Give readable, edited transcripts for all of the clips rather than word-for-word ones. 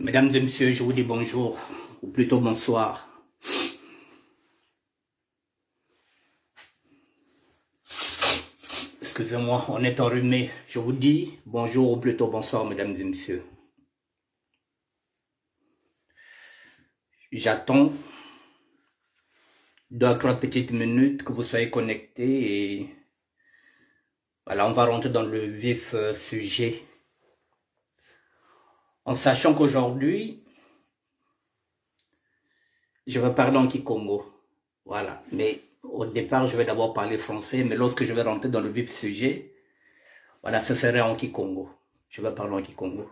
Mesdames et messieurs, je vous dis bonjour, ou plutôt bonsoir. Excusez-moi, on est enrhumé. Je vous dis bonjour ou plutôt bonsoir, mesdames et messieurs. J'attends 2 à 3 petites minutes que vous soyez connectés et voilà, on va rentrer dans le vif sujet. En sachant qu'aujourd'hui, je vais parler en Kikongo. Voilà, mais au départ, je vais d'abord parler français, mais lorsque je vais rentrer dans le vif sujet, voilà, ce serait en Kikongo. Je vais parler en Kikongo.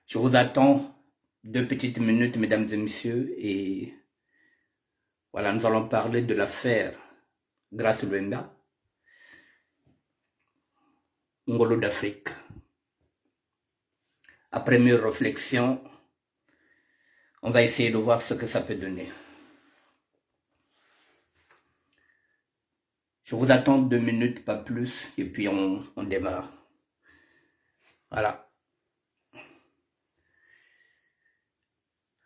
Je vous attends 2 petites minutes, mesdames et messieurs, et voilà, nous allons parler de l'affaire Grace Luenda, Ngolo d'Afrique. Après mes réflexions, on va essayer de voir ce que ça peut donner. Je vous attends 2 minutes, pas plus, et puis on démarre. Voilà.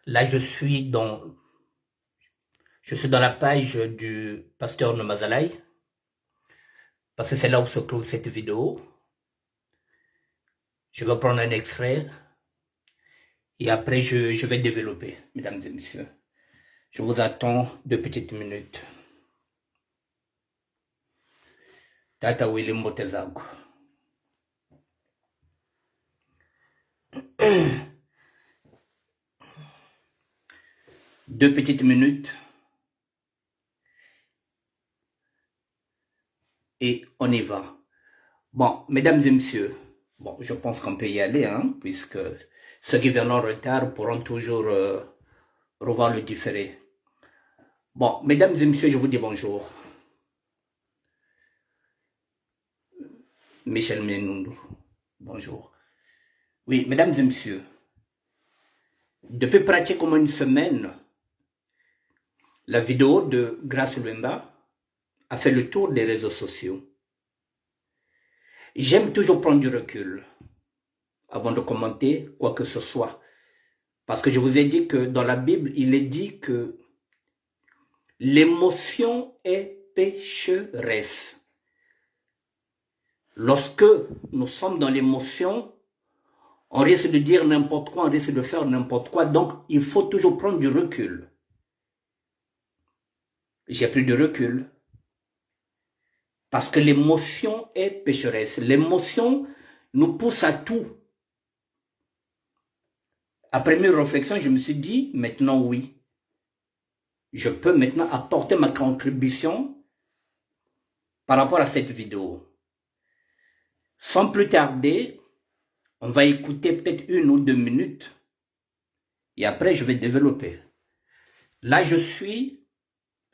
Là, je suis dans la page du pasteur Nomazalai, parce que c'est là où se trouve cette vidéo. Je vais prendre un extrait, et après je vais développer, mesdames et messieurs. Je vous attends 2 petites minutes. Tata Willy Motezago. Deux petites minutes. Et on y va. Bon, mesdames et messieurs, bon, je pense qu'on peut y aller, hein, puisque ceux qui viennent en retard pourront toujours revoir le différé. Bon, mesdames et messieurs, je vous dis bonjour. Michel Menundu, bonjour. Oui, mesdames et messieurs, depuis pratiquement une semaine, la vidéo de Grace Luenda a fait le tour des réseaux sociaux. J'aime toujours prendre du recul avant de commenter quoi que ce soit. Parce que je vous ai dit que dans la Bible, il est dit que l'émotion est pécheresse. Lorsque nous sommes dans l'émotion, on risque de dire n'importe quoi, on risque de faire n'importe quoi. Donc, il faut toujours prendre du recul. J'ai pris du recul. Parce que l'émotion est pécheresse. L'émotion nous pousse à tout. Après mes réflexions, je me suis dit, maintenant oui. Je peux maintenant apporter ma contribution par rapport à cette vidéo. Sans plus tarder, on va écouter peut-être 1 ou 2 minutes. Et après, je vais développer. Là, je suis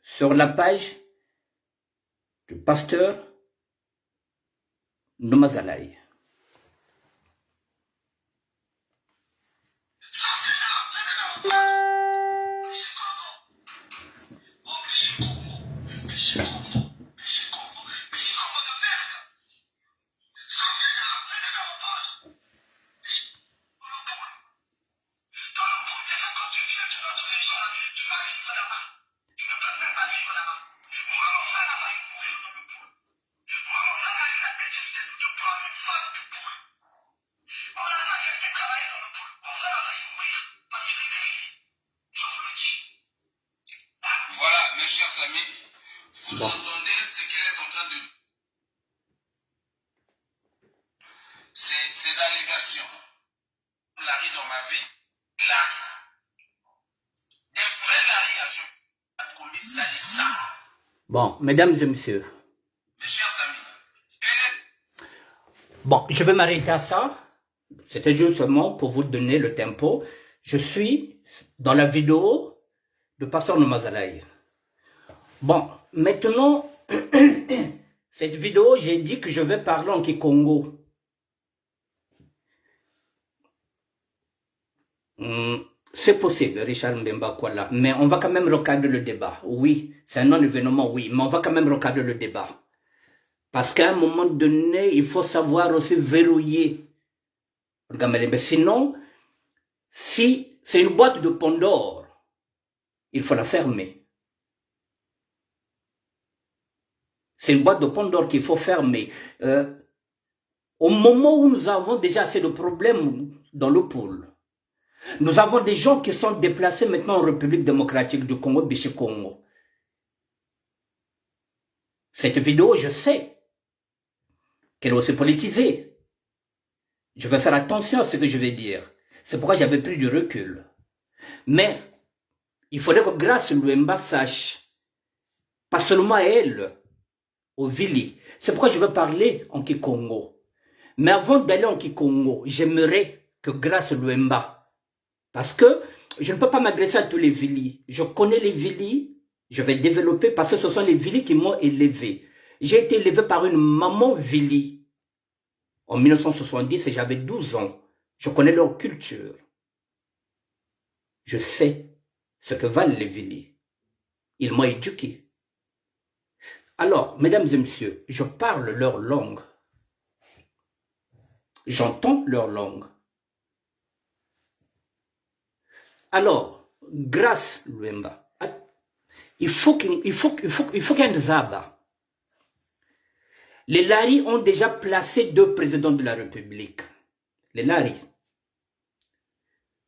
sur la page du pasteur Nomazalai. Voilà, mes chers amis, vous entendez ce qu'elle est en train de... Ces allégations. Larry dans ma vie, Larry. Des vrais Larry à jeu. A commis ça. Bon, mesdames et messieurs. Mes chers amis, bon, je vais m'arrêter à ça. C'était justement pour vous donner le tempo. Je suis dans la vidéo de pasteur Nomazalai. Bon, maintenant, cette vidéo, j'ai dit que je vais parler en Kikongo. C'est possible, Richard Mbemba Kwala, mais on va quand même recadrer le débat. Oui, c'est un non-événement, oui, mais on va quand même recadrer le débat. Parce qu'à un moment donné, il faut savoir aussi verrouiller. Mais sinon, Si c'est une boîte de Pandore, il faut la fermer. C'est une boîte de Pandore qu'il faut fermer. Au moment où nous avons déjà assez de problèmes dans le pôle, nous avons des gens qui sont déplacés maintenant en République démocratique du Congo, Bichi Congo. Cette vidéo, je sais qu'elle est aussi politisée. Je vais faire attention à ce que je vais dire. C'est pourquoi j'avais pris du recul. Mais il faudrait que Grace Luemba sache, pas seulement elle, au Vili. C'est pourquoi je veux parler en Kikongo. Mais avant d'aller en Kikongo, j'aimerais que Grace Luemba, parce que je ne peux pas m'agresser à tous les Vili. Je connais les Vili, je vais développer parce que ce sont les Vili qui m'ont élevé. J'ai été élevé par une maman Vili en 1970 et j'avais 12 ans. Je connais leur culture. Je sais ce que valent les Vili. Ils m'ont éduqué. Alors, mesdames et messieurs, je parle leur langue. J'entends leur langue. Alors, Grace Luemba, il faut qu'il y ait un Zaba. Les Lari ont déjà placé 2 présidents de la République. Les Lari.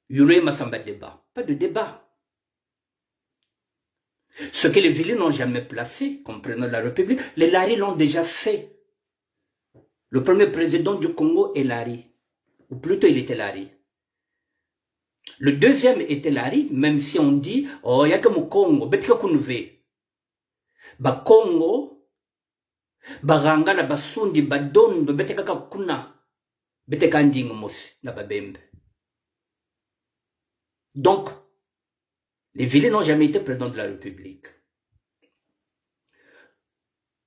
Yuré Massamba débat. Pas de débat. Ce que les Vili n'ont jamais placé comme président de la République, les Lari l'ont déjà fait. Le premier président du Congo est Lari. Ou plutôt, il était Lari. Le deuxième était Lari, même si on dit, oh, il y a que mon Congo, betka kunve. Ba Congo, Baranga na basundi badondo beteka kuna beteka ndingo mosi na babembe. Donc les Vili n'ont jamais été présidents de la République.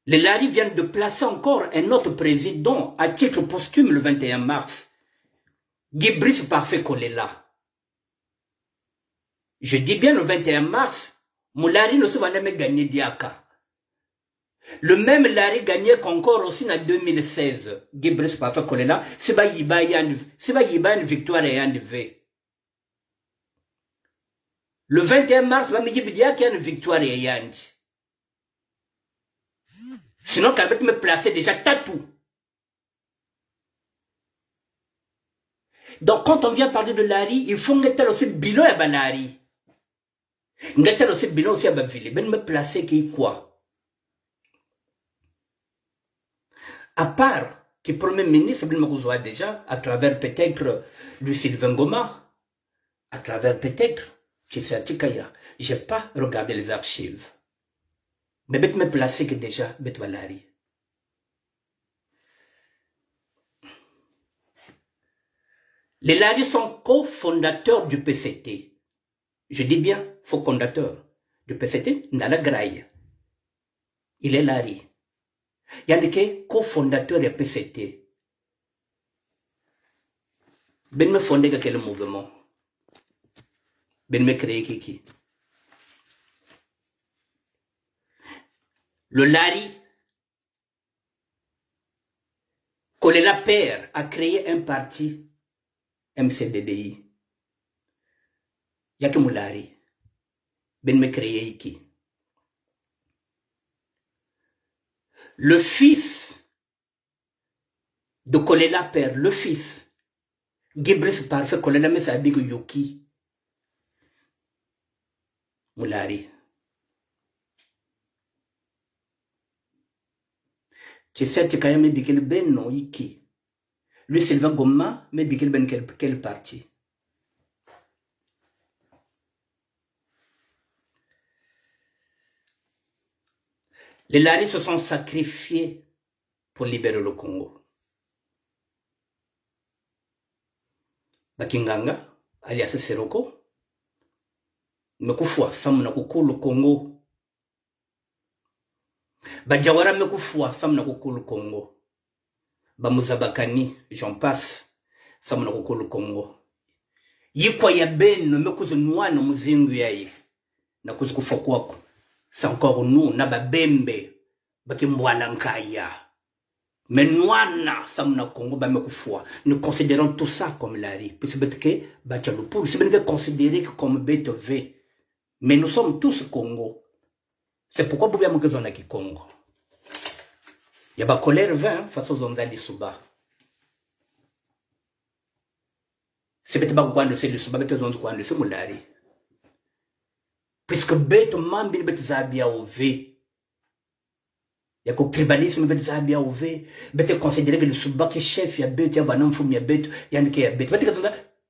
Les Lari viennent de placer encore un autre président à titre posthume le 21 mars. Guy-Brice Parfait Kolela. Je dis bien le 21 mars, Moulari ne se va jamais gagner Diaka. Le même Lari gagnait encore aussi en 2016. Guy-Brice Parfait Kolela, c'est pas Yiba une victoire et un V. Le 21 mars, va me dire qu'il y a une victoire et un. Sinon, Kabet me plaçait déjà tatou. Donc, quand on vient parler de Lari, il faut que aussi bilan à Lari. Ngata aussi bilan aussi à Bavili. Ben me placer qui quoi? À part que le Premier ministre déjà, à travers peut-être Louis Sylvain Goma, à travers peut-être Tchissa Tikaya, je n'ai pas regardé les archives. Mais je me placer que déjà, je vais Lari. Les Lari sont cofondateurs du PCT. Je dis bien, cofondateur du PCT, Ndala Graille. Il est Lari. Il y a des cofondateurs du PCT. Ben me fondé quel mouvement? Ben me créé qui? Le Lari, Kolela Père a créé un parti MCDDI. Il y a que Moulari. Ben me créé qui? Le fils de Kolela Père, le fils, Guy-Brice Parfait Kolela Mesa Abigo Yoki. Moulari. Tu sais, tu as même dit qu'il ben non iki. Lui, Sylvain Goma, mais dit qu'il ben quel parti. Les Lari se sont sacrifiés pour libérer le Congo. Bakinganga, alias Seroko, mekufwa samna kukulu Congo. Bajawara mekufwa samna kukulu Congo. Bamuzabakani, j'en passe, samna kukulu Congo. Yikwa ya beno mekuzu nwano muzingu yaye. Na kuzukufa kwako. C'est encore nous, na babembe, bakimbwala nkaya. Mais nous, Congo, nous considérons tout ça comme l'ari. Puis c'est que, c'est considéré comme BTV. Mais nous sommes tous Congo. C'est pourquoi vous voyez que nous sommes Congo. Il y a pas colère 20 face aux Zonzali Souba. C'est peut-être pas quoi c'est le Souba, mais que quoi le Soumulari. Puisque bête mambi bête zabia au V. Il y a que tribalisme bête zabia au V. Bête considéré que le Souba qui est chef, il y a bête, il y a un homme fou, il y a bête, il y a un qui est bête. Bête que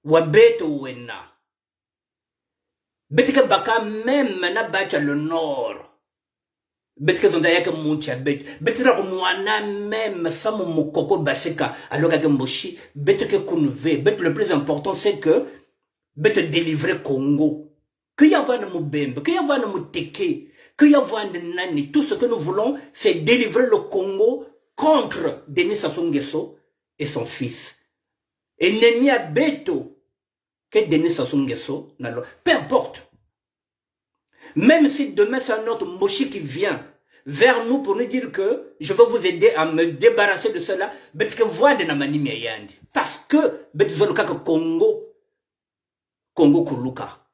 ou bête ou na. Bête que baka même na bâche le nord. Bête que zonza yake muncha bête bête ra kunwana même samu mukoko baseka alors que moshi bête que kunve bête le plus important c'est que bête délivrer Congo que y avoir de mubembe que y avoir de muteke que y avoir de nani tout ce que nous voulons c'est délivrer le Congo contre Denis Sassou Nguesso et son fils et neni a beto que Denis Sassou Nguesso peu importe. Même si demain c'est un autre moshi qui vient vers nous pour nous dire que je vais vous aider à me débarrasser de cela, parce que Congo Kuluka,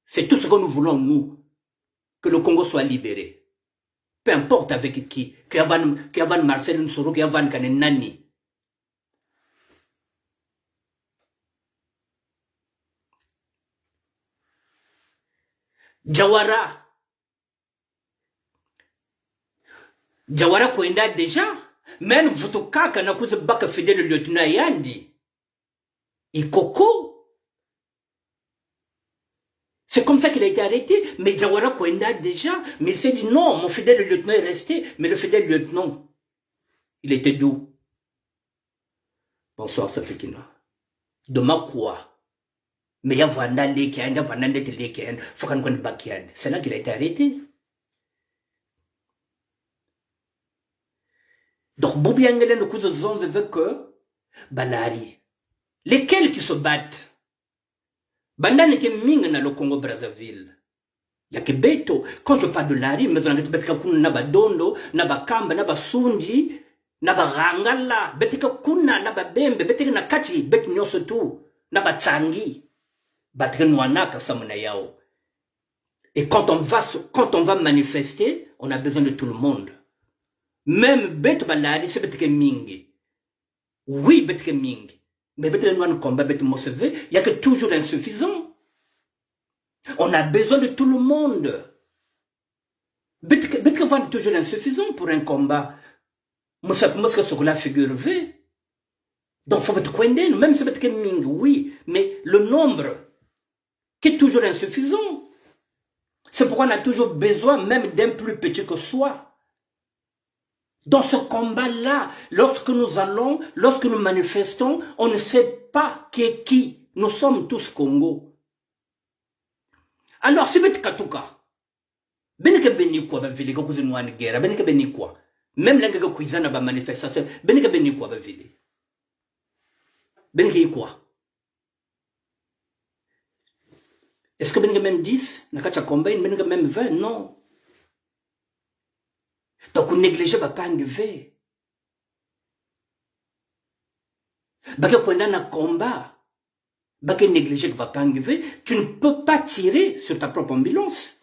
c'est tout ce que nous voulons nous, que le Congo soit libéré. Peu importe avec qui, qu'il y a Marcel Nsoro, qu'il y a Nani. Jawara kwenda déjà, même vous kaka na kuze baka fidèle le lieutenant Yandi. Ikoko. C'est comme ça qu'il a été arrêté, mais Jawara kwenda déjà, mais il s'est dit non, mon fidèle lieutenant est resté, mais le fidèle lieutenant, il était d'où? Bonsoir Safekina. Demain quoi? Mais il y a Vanda Lekian, il y a Vanda Lekian, Fokan Kwan Bakian. C'est là qu'il a été arrêté. Donc, Boubiangele ne cause zonze veut que Balari. Lesquels qui se battent? Bandane qui ming na le Congo Brazzaville. Y'a que beto. Quand je parle de Lari, mais on a dit que naba dondo, naba kamba, naba sunji, naba rangala, betika kuna, naba bembe, betika na kachi, bet nyoso tu, naba tsangi, betika nouanaka samuna yao. Et quand on va manifester, on a besoin de tout le monde. Même bête baladi, c'est bête mingi. Oui, bête mingi. Mais bête le combat, bête moseve, il y a que toujours insuffisant. On a besoin de tout le monde. Bête va toujours insuffisant pour un combat. Moussa ce que la figure V. Donc faut bête kwenden, même si bête mingi, oui, mais le nombre qui est toujours insuffisant. C'est pourquoi on a toujours besoin même d'un plus petit que soi. Dans ce combat-là, lorsque nous manifestons, on ne sait pas qui est qui. Nous sommes tous Congo. Alors, si vous êtes Katuka, benike beni quoi, ben vili, goku zinouane guerre, benike beni quoi. Même les gens qui ont manifestation, benike beni quoi, ben vili. Benike quoi. Est-ce que benike même 10, nakacha combine, benike même 20, non. Donc, on néglige va pas enlever. Parce que pendant un combat, parce que négliger va pas enlever, tu ne peux pas tirer sur ta propre ambulance.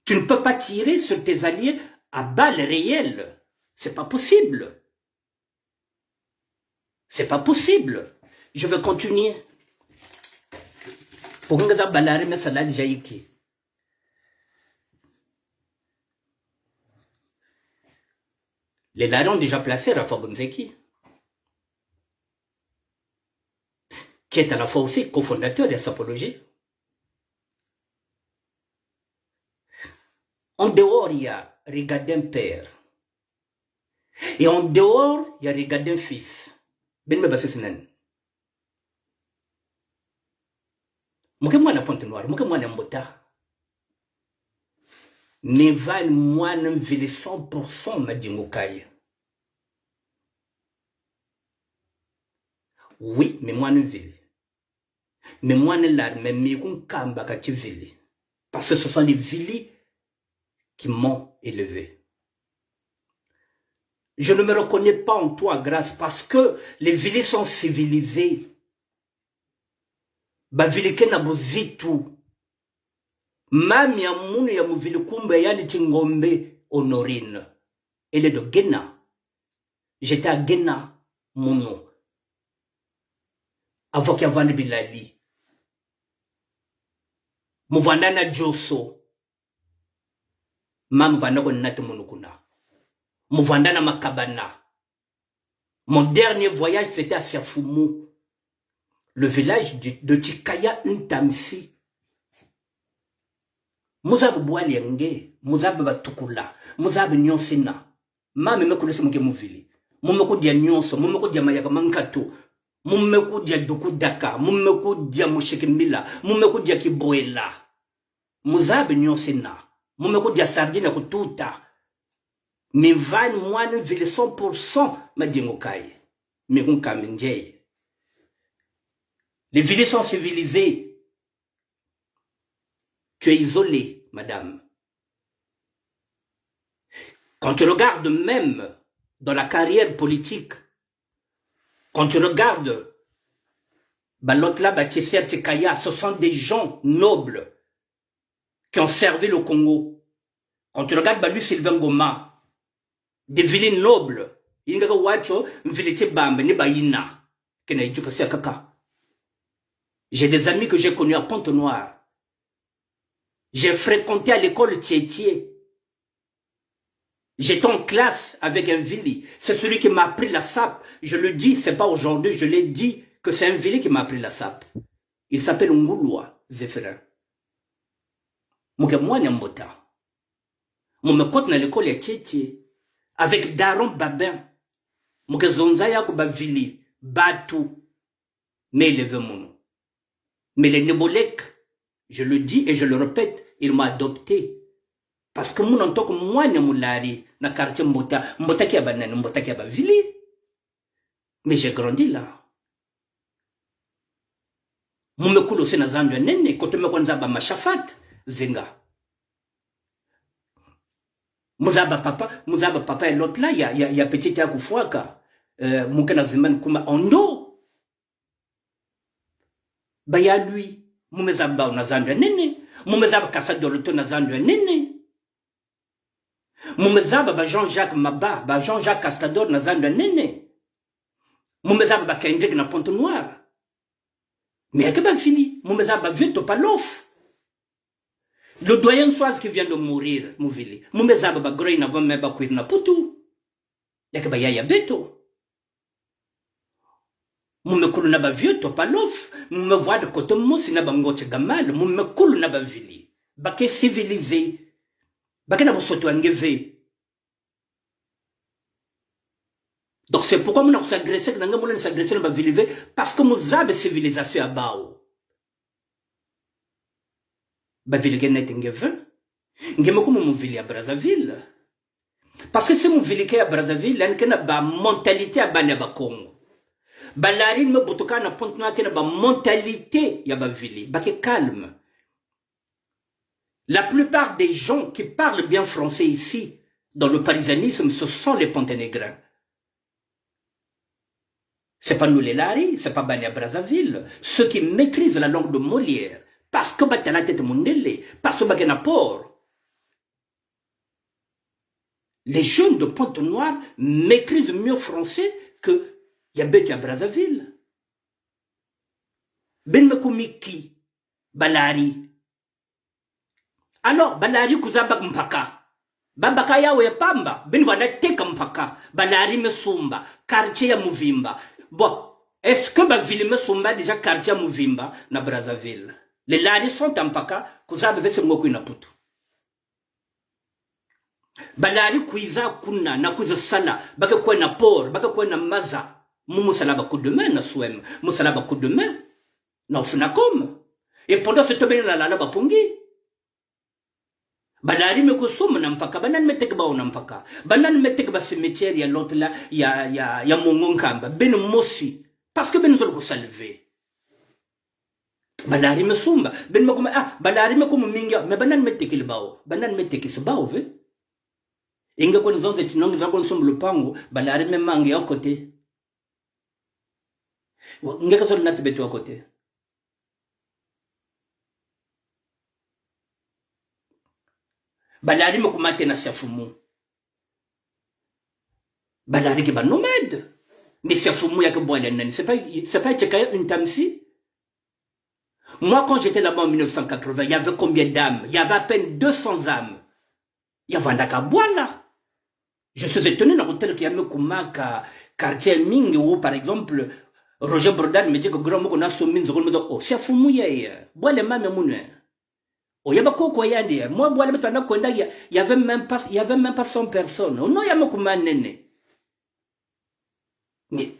Tu ne peux pas tirer sur tes alliés à balles réelles. C'est pas possible. C'est pas possible. Je vais continuer. Pour que vous balare mais ça l'a déjà été. Les larrons déjà placés Rafa Bonzeki, qui est à la fois aussi cofondateur de Sapologie. En dehors, il y a Rigadin père. Et en dehors, il y a Rigadin fils. Ben me basse sinan. Mouke moi na Pointe Noire, mouke moi na Mbota. Neval moi na vile 100% ma dingokai. Oui, mais moi ne ville. Mais moi ne l'arme, mais qu'on kamba kati ville. Parce que ce sont les villes qui m'ont élevé. Je ne me reconnais pas en toi, grâce, parce que les villes sont civilisés. Bavilike na bozitu. Mami ya munu ya muvili kumbe yani Chingombe Honorine. Elle est de Guéna. J'étais à Guéna, Mouno. Avant qu'il y ait Bilali. Mouvandana Joso. Mam Vanako Nat Monokuna. Mouvandana Makabana. Mon dernier voyage, c'était à Siafoumou. Le village de Tikaya Ntamsi. Muzab Boalienge. Muzab Batukula. Muzab Nyonsina. Mame mekulese muke muvili. Mumeko dia nyonso, mumeko dia mayaka mankato. Mumeko dia duku daka, mumeko dia mushikimbila, mumeko dia kiboela. Muzabe nyonsina. Mumeko dia sardine kututa. Mi vani mwane vili 100% madingo kai. Mikun kaminjei. Les villes sont civilisées. Tu es isolé, madame. Quand tu regardes même dans la carrière politique, quand tu regardes Balotla Batiesia Tekaya, ce sont des gens nobles qui ont servi le Congo. Quand tu regardes Balu Sylvain Goma, des villes nobles, Inga Wacho, Mvilete Bambe, Nebaïna, Kaka. J'ai des amis que j'ai connus à Pont-Noir. J'ai fréquenté à l'école Tietie. J'étais en classe avec un Vili. C'est celui qui m'a appris la sape. Je le dis, c'est pas aujourd'hui, je l'ai dit que c'est un Vili qui m'a appris la sape. Il s'appelle Ngouloua Zéphirin. Moi, Nyambota. Moi, me côte dans l'école à Tietie. Avec Daron Babin. Moi, Zonzaya Kuba Vili. Batou. Mais il est mon. Mais les Nébolèques, je le dis et je le répète, il m'a adopté. Parce que mon en tant que moi, Namoulari, na quartier Mbota, Mbota qui a banane, Mbota qui a Vili. Mais j'ai grandi là. Mon me coule aussi na zandu nene, quand me konzaba ma chafat, zenga. Muzaba papa et l'autre là, il y a petit à Koufouaka, Moukana Zeman Kuma Ondo. Baya lui, Moumezaba na zandu nene, Moumezaba Kassadoloto na zandu nene. Moumezaba Jean-Jacques Maba, Jean-Jacques Castador na zandu nene. Moumezaba Kendrick na Pont-Noir. Mais il y a fini. Moumezaba Vito Palof. Le doyen Soise qui vient de mourir, Mouvili. Moumezaba Groy na Vameba Kuit na Putu. Il y a Beto. Moumekulu na Vito Palof. Moumevoa de Kotomosi na Bangoche Gamal. Moumekulu na Vili. Baké civilisé. Baké na Vosoto Angeve. Donc c'est pourquoi nous s'agresser, nous s'agresser, nous vivre parce que nous avons civilisation à Bao. Baville Genet Ngeve, Ngeme comme mon ville à Brazzaville. Parce que si mon ville à Brazzaville, il y a une mentalité à Banaba Congo. Balarine me botoka na Pont-Noir qui a une mentalité à Baville, baké calme. La plupart des gens qui parlent bien français ici, dans le parisianisme, ce sont les Ponténégrins. C'est pas nous les Lari, c'est pas Bania Brazzaville. Ceux qui maîtrisent la langue de Molière. Parce que battent la tête mondele. Parce que battent port. Les jeunes de Pont-Noir maîtrisent mieux français que Yabek à Brazzaville. Ben Mekoumiki, Balari. Alors, Balari Kuzabak Mpaka. Babaka yawe pamba. Ben vana teka Mpaka. Balari Mesumba. Quartier Mouvimba. Bon, est-ce que Baville me somba déjà quartier Mouvimba na Brazzaville? Les Lari sont en Paka, Kuzabe vese ngoku na putu. Balari kuiza kuna na kuiza sala, baka kwa na por, baka kwa na maza. Mumu salaba coup de main na souem, musalaba coup de main na ufunakom. Et pendant ce temps là la bapungi. Balari me kusum na mpaka, banan metek ba na mpaka. Banan metek ba cimetière ya l'autre là, ya Mongonkamba, ben Mossi. Parce que ben nous allons salver. Balari me sumba, ben me balari me comme minga, mais banan metek il bao, banan metek is bao ve. Inga kwa nizonze chinongi zako nsombo lupango, balari memangi ya kote. Inga kasoli nati betu ya kote. Balari me kumate na siafumu. Balari ki ba nomade. Mais siafumu ya ke boile nani. C'est pas Tchekaya une tamsi. Moi, quand j'étais là-bas en 1980, il y avait combien d'âmes? Il y avait à peine 200 âmes. Il y avait un Dakabouala. Je suis étonné dans l'hôtel qui a mis Koumaka, quartier Ming, où par exemple, Roger Brodan me dit que grand mot qu'on a soumis, oh, c'est fou mouillé. Bois les mains, mais oh, il y a pas quoi y a moi, bois les mains, il y avait même pas 100 personnes. Oh non, il y a pas comment néné. Mais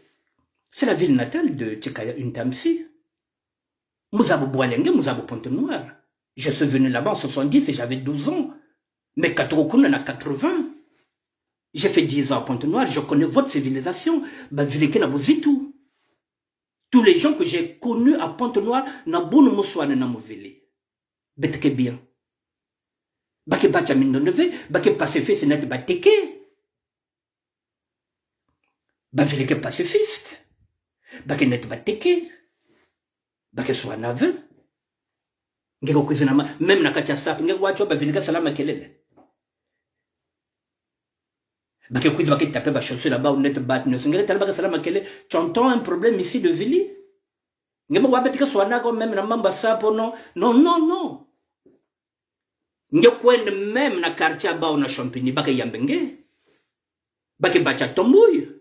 c'est la ville natale de Tchekaya Untamsi. Mouzabou Boalenge, Mouzabou Pointe-Noire. Je suis venu là-bas en 70 et j'avais 12 ans. Mais Katorokun en a 80. J'ai fait 10 ans à Pointe-Noire, je connais votre civilisation. Tous les gens que j'ai connus à Pointe-Noire, n'a bon moussoine n'a mouvili. Betke bien. Bake bacha mindoneve, bake pacifiste net bateke. Bavileke pacifiste. Bake net bateke. Bake soit nave. Ngeko kuzinama, même na kacha sap, ngeko wacho bavileke salama kelele. Bake kuiz bake taper ba chaussure là-bas ou net bat ne ngeke tala bake salama kelele. Tu entends un problème ici de Vili? Ngeko wabetike soit nago même na mamba sapo non. Non. Ngeko même na quartier ba na Champigny bake yambenge. Bake bacha tombouille.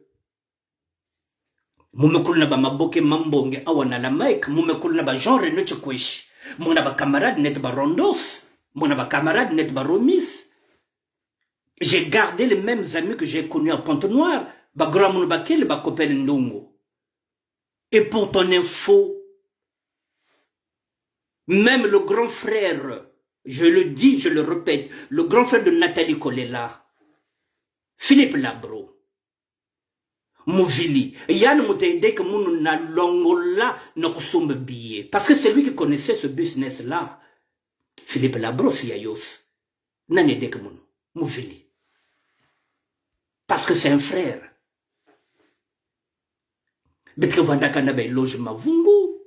Mumekulu na ba maboke mambonge awana la Mike, mumekulu na ba Jean René Tchekwesh, muna ba camarade net ba Rondos, muna ba camarade net ba Romis. J'ai gardé les mêmes amis que j'ai connus à Pointe-Noire, ba grand moun bakel ba Kopel Ndongo. Et pour ton info, même le grand frère, je le dis, je le répète, le grand frère de Nathalie Kolela, Philippe Labro, Mouvili, Yann Mouteide que moun na longola na kusumbe billet. Parce que c'est lui qui connaissait ce business-là. Philippe Labro, si yayos. Nanede que moun. Mouvili. Parce que c'est un frère. Betke vandaka na ba loge mavungu.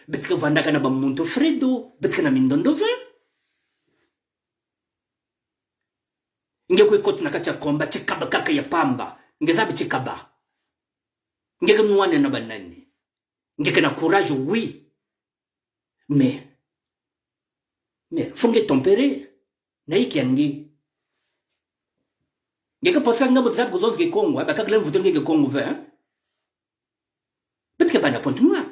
Betke vandaka na ba Monto Fredo. Betke na mindondove. Ngeko ikoti na kacha komba. Chikaba kaka ya pamba. Ngezabi chikaba. Ngeke mwane na banani. Ngeke na courage, oui. Mais, faut que tempérer. Naiki angi. Ngeke posa nga bozab gozos ge Congo, ba kaklen vuto ngeke Congo ve, hein. Betke bana Pointe-Noire.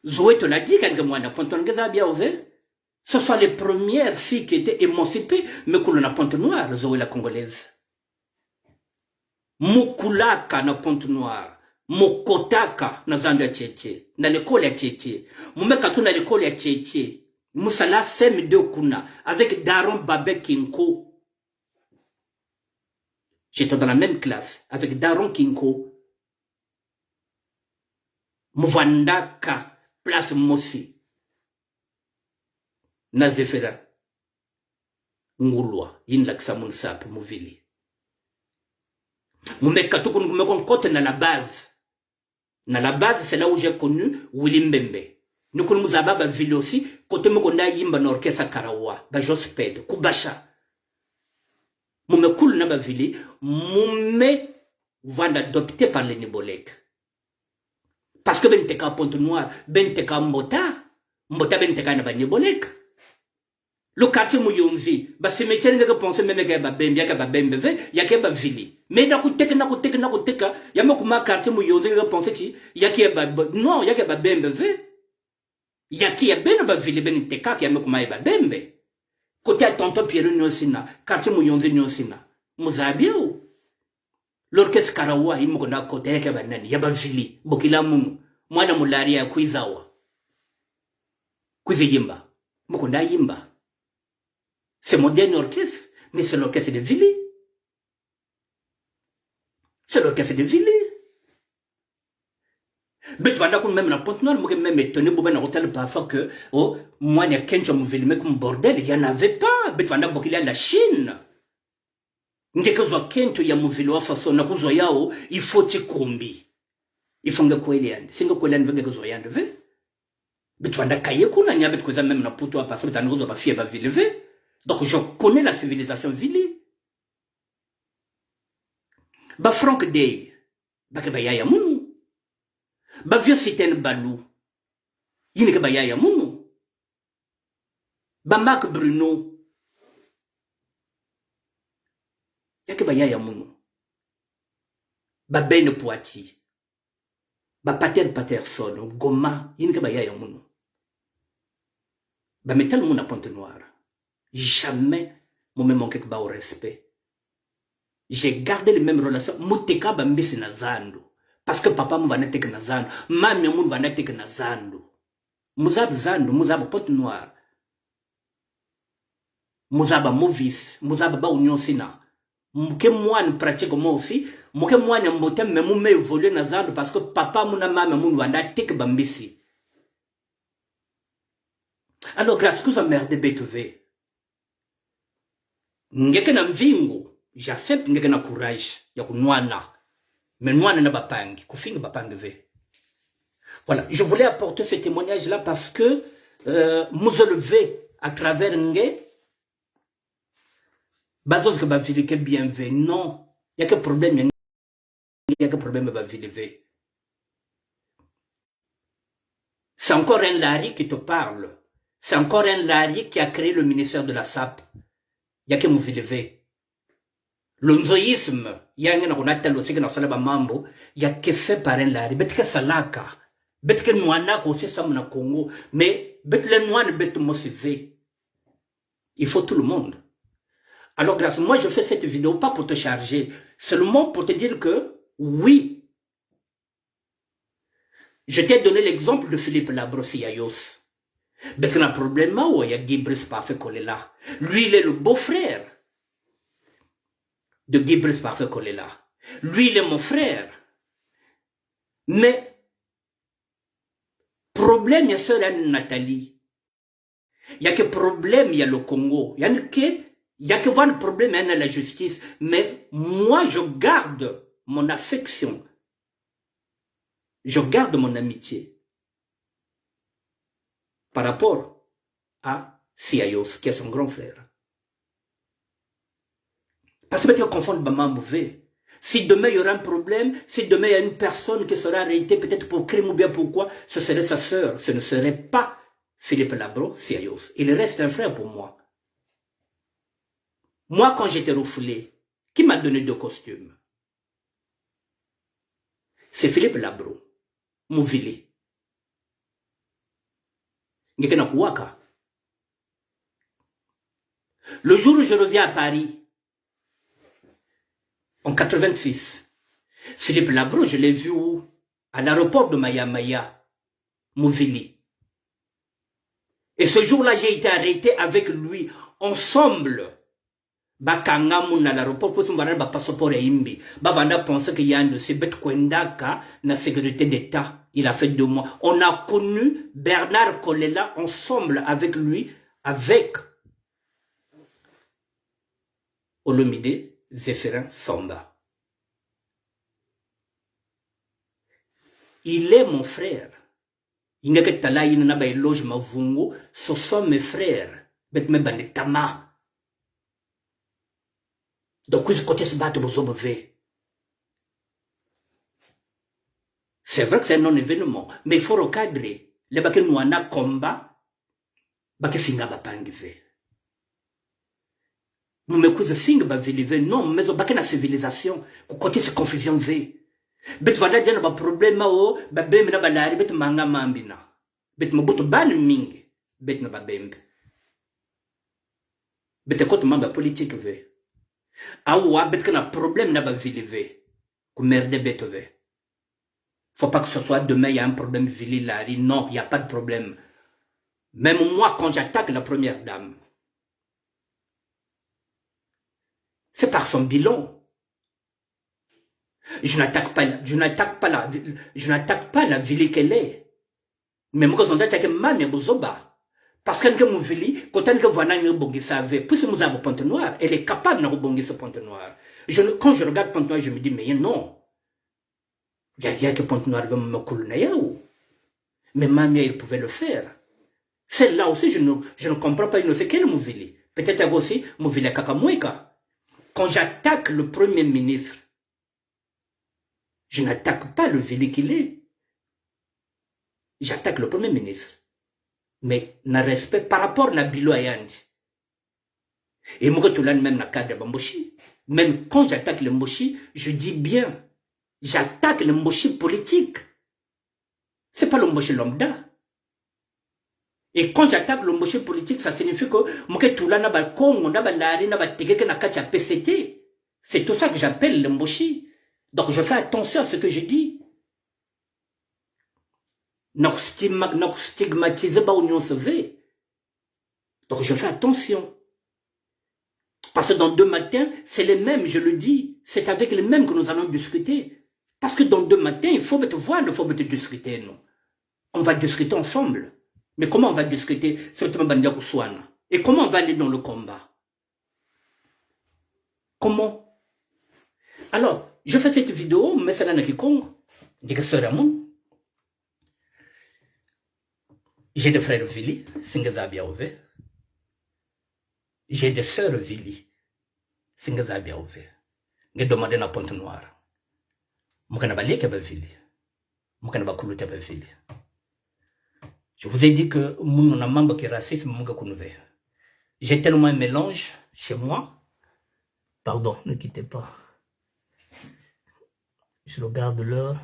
Zoé te l'a dit quand mwana Pointe-Noire ngeza bia ove. Ce sont les premières filles qui étaient émancipées, mais qu'on a Pointe-Noire, Zoé la congolaise. Mukulaka na Pointe-Noire. Mokotaka na Zambia Tchétché, na l'école à Tchétché. Moumeka tout na l'école à Tchétché. Moussala Sem de Kuna, avec Daron Babé Kinko. J'étais dans la même classe, avec Daron Kinko. Mouvandaka, place Mossi. Na Zefera. Ngulwa, yin laksa Mounsap, Mouvili. Moumeka tout qu'on côté na la base. Dans la base, c'est là où j'ai connu Willy Mbembe. Nous connaissons Zababa Ville aussi, côté où on a yimba n'orchestre Karawa, Bajosped, Kubasha. Moume cool na ba Ville, moume vont adopté par les Nibolek. Parce que ben teka Pointe-Noire, ben teka Mbota ben na ba Nibolek. Le quartier Mouyonzi, ba cimetière nga penser même que ba Bembia ka ba Bembeve, ya ke ba Ville. Mais na kuteka, ya mo kuma quartier Mouyonzi nga penser ti ya ke ba non, ya ke ba Bembeve. Ya ke ya ben ba Ville ben teka ya mo kuma ba Bembe. Côté à tonton Pierre Nyosina, quartier Mouyonzi Nyosina. Mozabio. L'orchestre Karawa il mo kona côté ya ba nani, ya ba Ville, bokila munu. Mwana mulari ya kuizawa. Kuize yimba. Mo kona yimba. C'est mon dernier orchestre, mais c'est l'orchestre de Vili. C'est l'orchestre de Vili. Mais tu vas même la Pointe-Noire, moi même étonné, pour un hôtel parfois que, oh, moi, il y a qu'un jour, mais comme bordel, il n'y en avait pas. Mais tu vas qu'il y a la Chine. Ngekuzwa kento ya muvili wa faso na kuzwa yao ifo chikumbi. Ifonge kweli yande. Singe kweli yande venge kuzwa yande ve. Bitwanda kaye kuna nya bitkweza même na puto wa paso bitanu kuzwa bafie ba vile ve. Donc je connais la civilisation vili. Ba Frank Day. Bake ba yaya munu. Ba vieux Siten Balou. Yine ke ba yaya munu. Ba Marc Bruno. Yake ba yaya munu. Ba Ben Poati. Ba Pater Patterson. Goma. Yine ke ba yaya munu. Ba metal munu à Pointe-Noire. Jamais moi me manqué que ba au respect. J'ai gardé les mêmes relations. Muteka ba mbisi na zando. Parce que papa mou va nete que na zando. Mami mou va nete que na zando. Muzab zando, muzab Pointe-Noire. Muzaba movis, muzaba ba union sina. Mouke moine pratique moi aussi. Mouke moine mbotem mais mou me évoluer na zando parce que papa mou na mami mou va nete que bambisi. Alors grâce que ça merde BTV. Ngeke na mvingo, j'accepte ngeke na courage ya kunwana. Mais nwana na bapangi, kufinga bapangi ve. Voilà, je voulais apporter ce témoignage là parce que nous élever à travers nge bazos que ba vilike bien ve. Non, il y a que problème, il y a que problème ba vilike. C'est encore un Larry qui te parle. C'est encore un Larry qui a créé le ministère de la SAP. Il y a que vous élever. Le nzoïsme, il y a un tel aussi que dans le mambo, il y a que fait par un Larry. Bet que salaka. Bet que nouana aussi ça mon Congo. Mais bet le noine bet motivé. Il faut tout le monde. Alors grâce, moi je fais cette vidéo pas pour te charger. Seulement pour te dire que oui. Je t'ai donné l'exemple de Philippe Labro-Siayos. Mais il y a un problème où il y a Guy Brice Parfait Kolela. Lui, il est le beau-frère de Guy Brice Parfait Kolela. Lui, il est mon frère. Mais, problème, il y a sœur Nathalie. Il y a que problème, il y a le Congo. Il y a que un problème, il y a la justice. Mais moi, je garde mon affection. Je garde mon amitié. Par rapport à Siayos, qui est son grand frère. Parce que tu confonds maman mauvais. Si demain il y aura un problème, si demain il y a une personne qui sera arrêtée, peut-être pour crime ou bien pourquoi, ce serait sa sœur. Ce ne serait pas Philippe Labro, Siayos. Il reste un frère pour moi. Moi, quand j'étais refoulé, qui m'a donné 2 costumes? C'est Philippe Labro, Mouvili. Le jour où je reviens à Paris, en 86, Philippe Labro, je l'ai vu où? À l'aéroport de Maya, Mouvili. Et ce jour-là, j'ai été arrêté avec lui, ensemble. Bakanga moun à l'aéroport, pour qu'on va passeport et imbi. Bavanda pensait qu'il y a un dossier, bet kwendaka, na sécurité d'État. Il a fait 2 mois. On a connu Bernard Kolela ensemble avec lui, avec Olomide Zéphirin Samba. Il est mon frère. Il n'est que tala, il n'a pas éloge ma vungo. Ce sont mes frères. Bet me bandetama. Donc, ils côté se battre aux hommes. C'est vrai que c'est un non-événement, mais il faut recadrer. Les baké nouana combat, baké finga bapangive. Nous me cause finga bavilive, non, mais on baké na civilisation, côté se confusion ve. Bet vanda djana ba problème o, ba bembe na balari, bet manga mambina. Bet mabuto ban mingi, bet na ba bembe. Bet côté mamba politique ve. Awa bet na problème na ba vilive, ku merde betove. Faut pas que ce soit demain, il y a un problème Vili-Lari. Non, il n'y a pas de problème. Même moi, quand j'attaque la première dame, c'est par son bilan. Je n'attaque pas la Vili qu'elle est. Mais moi, quand j'attaque Mami Bozoba, Parce que Mouvili, quand on voit un bongi savait, puisque nous avons Pointe Noire, elle est capable de rebondir ce Pointe Noire. Quand je regarde Pointe Noire, je me dis, mais non. Il y a que Pointe Noire va me couler. Mais mamie, elle pouvait le faire. Celle-là aussi, je ne comprends pas, il ne sait quel Mouvili. Peut-être aussi, Mouvili Kakamouika. Quand j'attaque le Premier ministre, je n'attaque pas le Vili qu'il est. J'attaque le Premier ministre. Mais n'a respect par rapport à Bilo Ayandi. Et moi, tout là, même dans le cadre de Bamboshi. Même quand j'attaque le Mboshi, je dis bien, j'attaque le Mboshi politique. Ce n'est pas le Mboshi lambda. Et quand j'attaque le Mboshi politique, ça signifie que moi, tout là, n'a pas Congo, n'a pas l'ari, n'a pas Tegeke, n'a pas PCT. C'est tout ça que j'appelle le Mboshi. Donc, je fais attention à ce que je dis. Nous stigmatiser pas l'Union soviétique. Donc je fais attention. Parce que dans 2 matins, c'est les mêmes, je le dis. C'est avec les mêmes que nous allons discuter. Parce que dans 2 matins, il faut me voir, il faut me discuter, non. On va discuter ensemble. Mais comment on va discuter sur le Bandia Kousouana? Et comment on va aller dans le combat? Comment? Alors, je fais cette vidéo, mais c'est là qui compte. Je dis que Ramon. J'ai des frères Vili, Singazabia Ove. J'ai des sœurs Vili, Singazabia Ove. J'ai demandé à Pointe Noire. Vili. Vili. Je vous ai dit que mon membre qui est raciste, j'ai tellement un mélange chez moi. Pardon, ne quittez pas. Je regarde l'heure.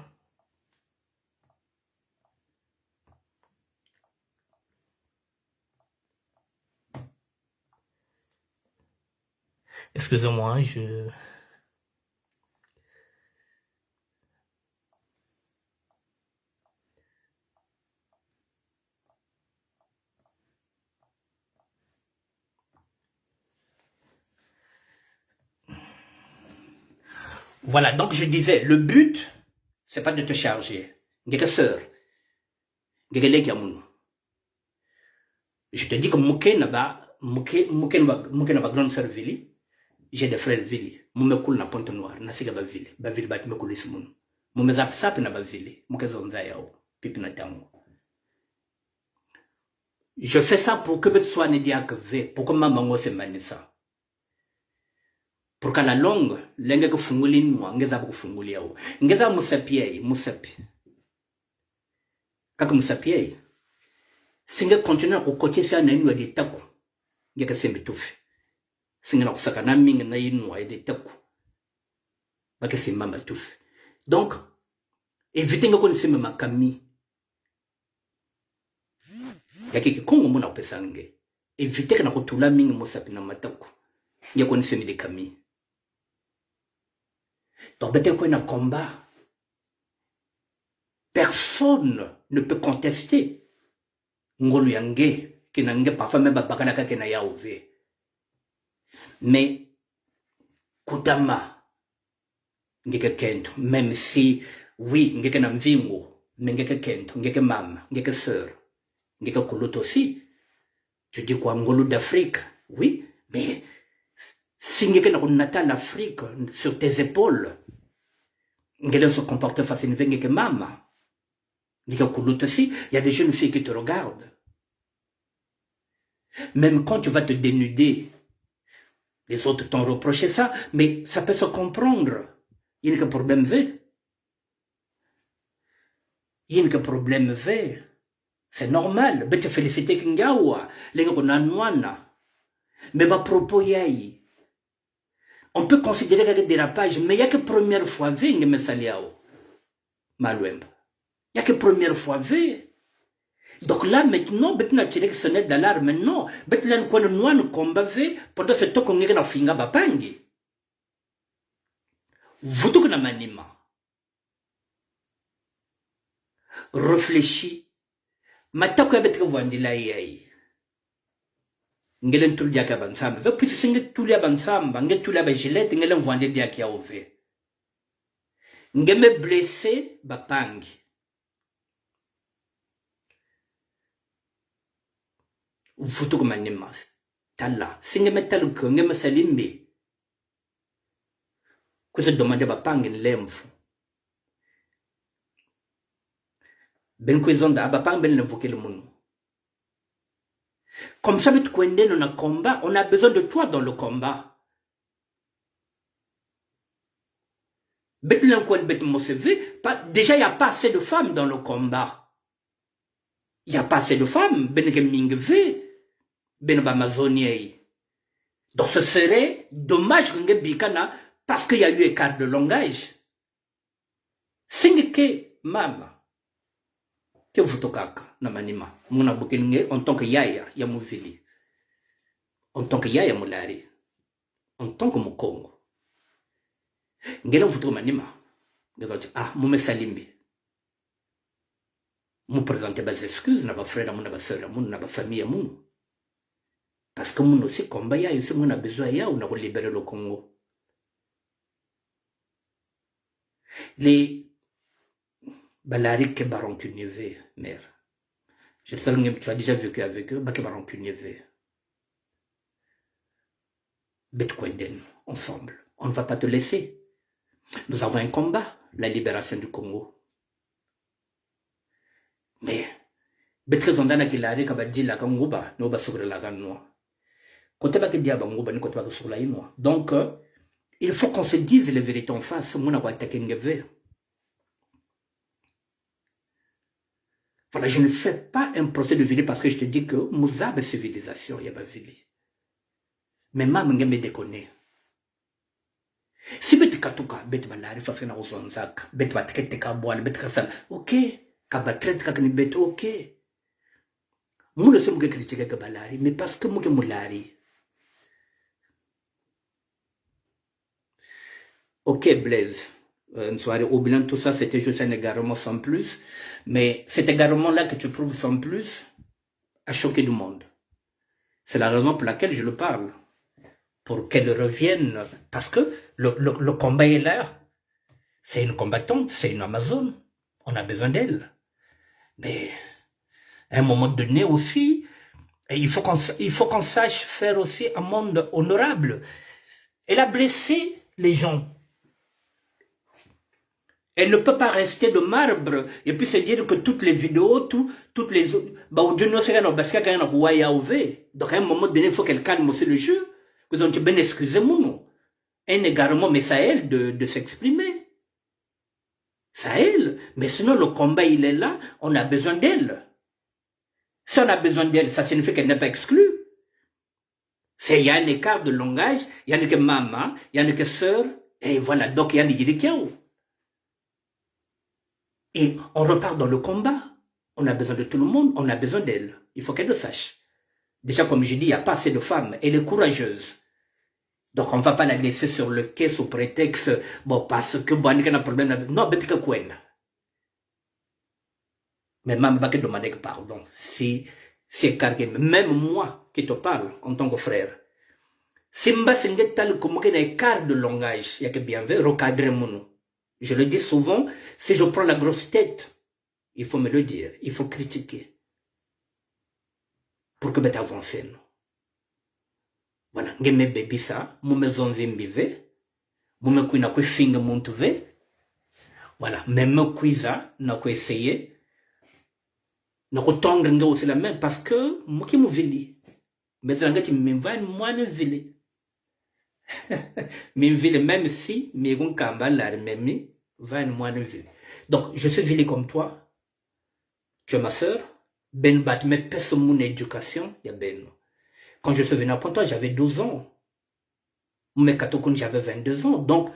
Excusez-moi, Voilà, donc je disais, le but, c'est pas de te charger. Je te dis que Mouké n'a pas grande sœur Vili. J'ai des frères Vili. Moume coule na Pointe Noire, na siga ba Vili. Ba Vili bat me coule simon. Moume zap sap na ba Vili. Mouke zonza yao. Pipi na tango. Je fais ça pour que soit ne dia que ve, pour que maman se manisa. Pour qu'à la longue, l'engue que funguli noa, ngeza bu funguli yao. Ngeza musapiei. Kaka musapiei. Singa continue à côté ça na inu de taku. Ngeka sembe tufi. Singa na kusaka na mingi na inu de taku. Baka semba matufi. Donc, évitez qu'on se mette makami. Yaki kikongo muna pesange. Évitez que na kutula mingi musapi na mataku. Ngeka qu'on se mette kami. Donc, bête qu'on a combat. Personne ne peut contester. Ngolu yange, qui n'a parfois même bakanaka qui n'a ya ouvé. Mais, Kutama, ngeke kento, même si, oui, ngeke na mvingo, mais ngeke kento, ngeke mama, ngeke sœur, ngeke kuluto aussi. Tu dis quoi, ngolu d'Afrique? Oui, mais, si ngeke na kunata l'Afrique sur tes épaules, ngeke se comporte facilement, ngeke mama. Il y a des jeunes filles qui te regardent. Même quand tu vas te dénuder, les autres t'ont reproché ça, mais ça peut se comprendre. Il n'y a que problème V. Il n'y a que problème V. C'est normal. Je te félicite Kingawa. Les gens qu'on a mais ma propos yaï. On peut considérer qu'il y a des dérapages, mais il n'y a que première fois V, il y a Malouemba. Il n'y a que première fois V. Donc là, maintenant, je vais tirer sonner d'alarme. Non, je vais tirer un combat V pendant ce temps qu'on est dans le finga bapangi. Vous tout que manima. Réfléchis. Matako ya betre vandila yai. Ngelen tulia ka bansamba. Ve pisi singe tulia bansamba, nge tulia ba gilette, ngelen vande dia kia ove. Ngeme blessé bapangi. vuto ko manima tala singe metal ko ngema salimbi ko se demande ba pangin lemfu ben ko zonda ba pang ben le vokel mun comme ça met kwende dans un combat on a besoin de toi dans le combat bet l'encoin bet moseve déjà il y a pas assez de femmes dans le combat il y a pas assez de femmes ben ke mingve ben ba mazonier donc ce serait dommage que bikana parce qu'il y a eu écart de langage singike mama ke vutokaka na manima muna bukelinge en tant que yaya ya muvili en tant que yaya mulari en tant que mukongo ngela vuto manima ngeza mume salimbi mu présenter des excuses na ba frère na ba sœur na ba famille mu parce que mun aussi combat ya aussi mun a besoin ya on a libérer le Congo les balari ke baron Kunive mère j'espère que tu as déjà vécu avec eux ke baron Kunive Betkwenden ensemble on ne va pas te laisser nous avons un combat la libération du Congo mais betrezondana kilari kabadila kanguba no basukura la ganwa côté ba ke diaba nguba ni côté ba sur la inwa donc il faut qu'on se dise les vérités en face mona kwa takengeve. Voilà, je ne fais pas un procès de vili parce que je te dis que Mouzabe civilisation, il y a pas vili. Mais maman me déconne. Si bet katuka bet balari fa fena uzonzaka bet batkete ka boal bet kasal OK ka batret ka ni bet OK. Mu le somme critiquer ka balari mais parce que mu ke mulari. OK Blaise. Une soirée au bilan, tout ça, c'était juste un égarement sans plus. Mais cet égarement-là que tu trouves sans plus a choqué du monde. C'est la raison pour laquelle je le parle. Pour qu'elle revienne. Parce que le combat est là. C'est une combattante, c'est une Amazone. On a besoin d'elle. Mais à un moment donné aussi, il faut qu'on sache faire aussi un monde honorable. Elle a blessé les gens. Elle ne peut pas rester de marbre et puis se dire que toutes les vidéos, toutes les autres, donc à un moment donné, il faut qu'elle calme aussi le jeu. Donc, ben excusez-moi, un égarement, mais c'est à elle de s'exprimer. C'est à elle. Mais sinon, le combat, il est là, on a besoin d'elle. Si on a besoin d'elle, ça signifie qu'elle n'est pas exclue. Il y a un écart de langage, il y a une que maman, il y a une que sœur, et voilà, donc il y a une qui et on repart dans le combat. On a besoin de tout le monde, on a besoin d'elle. Il faut qu'elle le sache. Déjà, comme je dis, il n'y a pas assez de femmes. Elle est courageuse. Donc, on ne va pas la laisser sur le quai sous prétexte, bon, parce que bon, il y a un problème avec... Non, mais quoi. Mais même pas que demander pardon. Si cargué, même moi qui te parle en tant que frère, si mba singe tal comme qu'il y a un écart de langage, il y a que bien vu, recadrer mon nom. Je le dis souvent, si je prends la grosse tête, il faut me le dire, il faut critiquer. Pour que je avance. Voilà, je me baby ça, je me zonze mbive, je me kuina kwe finga montuve. Voilà, même kuiza, na kwe essayer. Na ko tonga nga aussi la main parce que moi qui me vili. Mais ça ngati m'envoie moi ne vili. Même si mes gon kamba la même va moi ne vili. Donc je suis vili comme toi. Tu es ma sœur. Ben bat me pèse mon éducation, ya ben. Quand je suis venu à Pontoise, j'avais 12 ans. Mais quand j'avais 22 ans. Donc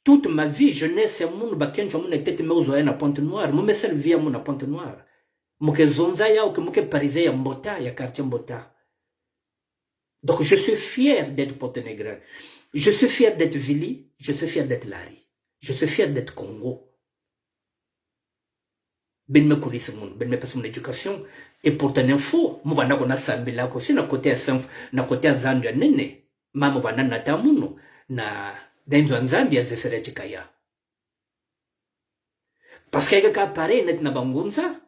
toute ma vie, jeunesse et mon baken, je mon était me aux à Pointe-Noire. Mon seule vie à mon à Pointe-Noire. Moke zonza ya ou que moke parisien ya Mbota, ya quartier Mbota. Donc je suis fier d'être Pontenegrin. Je suis fier d'être Vili. Je suis fier d'être Lari. Je suis fier d'être Congo. Ben me courir mon, ben me passer mon éducation. Et pour ton info, moi vana kona sambila aussi na côté à Sanf, na côté à Zambia nene. Mama vana na tamuno na denzo Zambia zefere chikaya. Parce qu'il y a pareil net na bangunza.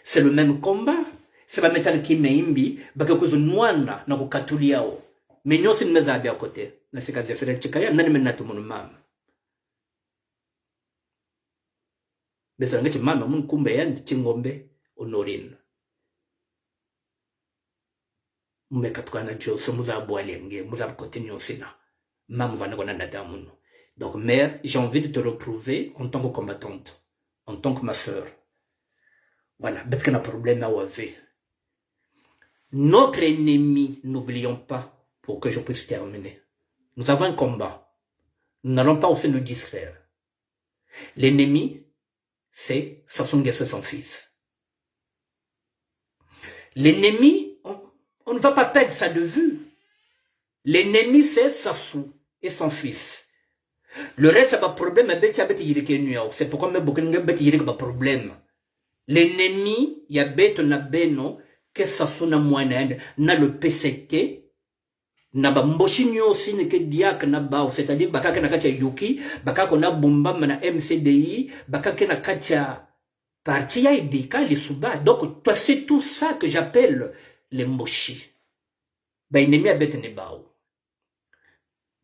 C'est le même combat. c'est pas metal qui meimbi baka kuzu nwana na kukatuliao menyosi nimezabi à côté na sikazi fere chikaya nani menatu munu mama beso ngachi mama mun kumbe yan chingombe honorine mmekatukana jo so muzabu alenge muzabu côté nyosina maman va nous donner. Donc, mère, j'ai envie de te retrouver en tant que combattante, en tant que ma soeur. Voilà, parce qu'on a un problème à OAV. Notre ennemi, n'oublions pas, pour que je puisse terminer. Nous avons un combat. Nous n'allons pas aussi nous distraire. L'ennemi, c'est Sassou Nguesso et son fils. L'ennemi, on ne va pas perdre ça de vue. L'ennemi, c'est Sassou et son fils. Le reste, c'est pas problème, c'est pourquoi même beaucoup de pas problème. L'ennemi, il y a bête na beno, que Sassou na moine, na le PCT, na ba mboshi aussi ne que diak na ba, c'est-à-dire baka na kacha yuki, baka na bomba na MCDI, baka na kacha parti ya ibika les souba. Donc, toi, c'est tout ça que j'appelle les mboshi. Ba ennemi a bête ne bao.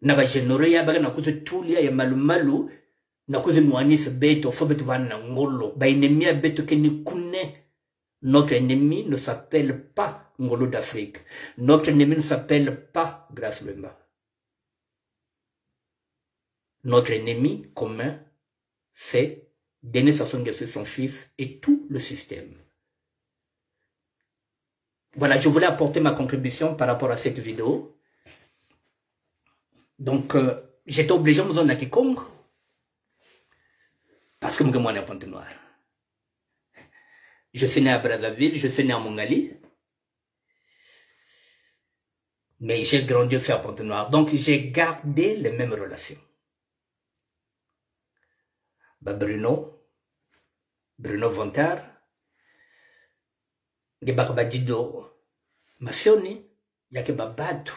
Na ba généraux ya baka na kuze tulia ya malu na kuze nuanis beto fo beto vana ngolo ba ennemi a beto ke ni kune. Notre ennemi ne s'appelle pas Ngolo d'Afrique. Notre ennemi ne s'appelle pas Grace Lemba. Notre ennemi commun, c'est Denis Sassou Nguesso, son fils et tout le système. Voilà, je voulais apporter ma contribution par rapport à cette vidéo. Donc, j'étais obligé de me donner à quiconque parce que je suis un Pointe Noire. Je suis né à Brazzaville, je suis né à Mongali. Mais j'ai grandi aussi à Pointe Noire. Donc, j'ai gardé les mêmes relations. Bruno Vontar, Gebakabadido, Masioni, Yake Babatu,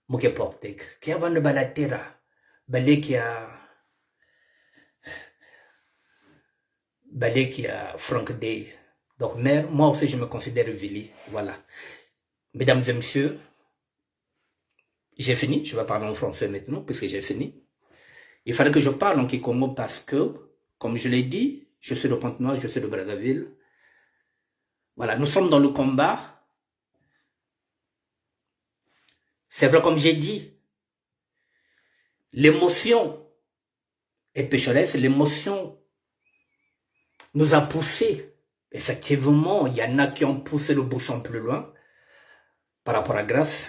Moke Portek, qui a vendu Balatera, Balé qui a Frank Day. Donc, mère, moi aussi, je me considère Vili. Voilà. Mesdames et messieurs, j'ai fini. Je vais parler en français maintenant, puisque j'ai fini. Il fallait que je parle en Kikongo parce que, comme je l'ai dit, je suis de Pointe-Noire, je suis de Brazzaville. Voilà, nous sommes dans le combat. C'est vrai, comme j'ai dit, l'émotion est pécheresse, l'émotion nous a poussé. Effectivement, il y en a qui ont poussé le bouchon plus loin par rapport à Grace.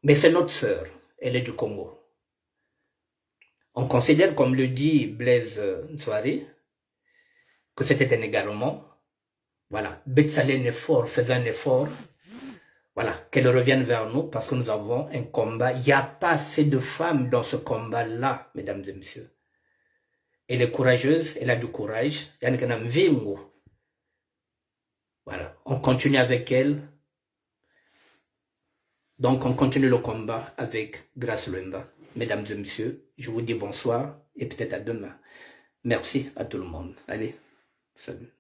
Mais c'est notre sœur, elle est du Congo. On considère, comme le dit Blaise Nsouari, que c'était un égarement. Voilà, Betsalé un effort, faisait un effort. Voilà, qu'elle revienne vers nous parce que nous avons un combat. Il n'y a pas assez de femmes dans ce combat-là, mesdames et messieurs. Elle est courageuse, elle a du courage. Voilà, on continue avec elle. Donc, on continue le combat avec Grace Lemba. Mesdames et messieurs, je vous dis bonsoir et peut-être à demain. Merci à tout le monde. Allez, salut.